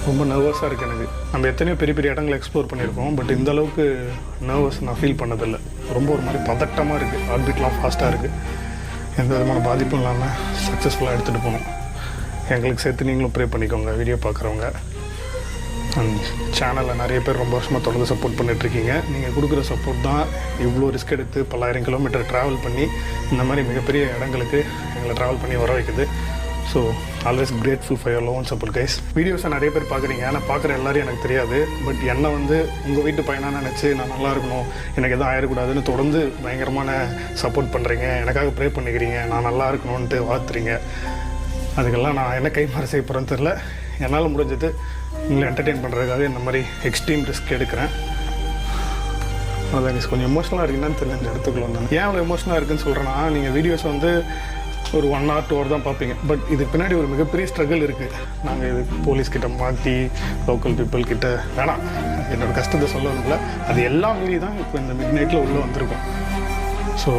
ரொம்ப நர்வஸாக இருக்குது எனக்கு. நம்ம எத்தனையோ பெரிய பெரிய இடங்களை எக்ஸ்ப்ளோர் பண்ணியிருக்கோம், பட் இந்த அளவுக்கு நர்வஸ் நான் ஃபீல் பண்ணதில்லை. ரொம்ப ஒரு மாதிரி பதட்டமாக இருக்குது, ஹார்ட் பீட்லாம் ஃபாஸ்ட்டாக இருக்குது. எந்த விதமான பாதிப்பும் இல்லாமல் சக்ஸஸ்ஃபுல்லாக எடுத்துகிட்டு போகணும். எங்களுக்கு சேர்த்து நீங்களும் ப்ரே பண்ணிக்கோங்க, வீடியோ பார்க்குறவங்க. அண்ட் சேனலில் நிறைய பேர் ரொம்ப வருஷமாக தொடர்ந்து சப்போர்ட் பண்ணிகிட்ருக்கீங்க. நீங்கள் கொடுக்குற சப்போர்ட் தான் இவ்வளோ ரிஸ்க் எடுத்து பல்லாயிரம் கிலோமீட்டர் ட்ராவல் பண்ணி இந்த மாதிரி மிகப்பெரிய இடங்களுக்கு எங்களை ட்ராவல் பண்ணி வர வைக்குது. So always grateful for your love and support guys. வீடியோஸை நிறைய பேர் பார்க்குறீங்க, ஆனால் பார்க்குற எல்லோரும் எனக்கு தெரியாது. பட் என்னை வந்து உங்கள் வீட்டு பையனாக நினச்சி நான் நல்லா இருக்கணும், எனக்கு எதுவும் ஆயிடக்கூடாதுன்னு தொடர்ந்து பயங்கரமான சப்போர்ட் பண்ணுறீங்க, எனக்காக ப்ரே பண்ணிக்கிறீங்க, நான் நல்லா இருக்கணும்ன்ட்டு வாழ்த்துறீங்க. அதுக்கெல்லாம் நான் என்ன கைமாறு செய்ய போகிறேன்னு தெரில. என்னால் முடிஞ்சது உங்களை என்டர்டெயின் பண்ணுறதுக்காக இந்த மாதிரி எக்ஸ்ட்ரீம் ரிஸ்க் எடுக்கிறேன். அதான் கொஞ்சம் எமோஷனலாக இருக்குன்னு தெரியல இந்த இடத்துக்குள்ள வந்து. ஏன் அவ்வளோ எமோஷனலாக இருக்குன்னு சொல்கிறேன்னா, நீங்கள் வீடியோஸ் வந்து ஒரு 1 hour 2 hour தான் பார்ப்பீங்க. பட் இதுக்கு பின்னாடி ஒரு மிகப்பெரிய ஸ்ட்ரகிள் இருக்குது. நாங்கள் இது போலீஸ்கிட்ட மாட்டி லோக்கல் பீப்புள் கிட்ட வேணாம், என்னோடய கஷ்டத்தை சொல்லணும்ல, அது எல்லாம் மீறி தான் இப்போ இந்த மிட் நைட்டில் உள்ளே வந்திருக்கோம். ஸோ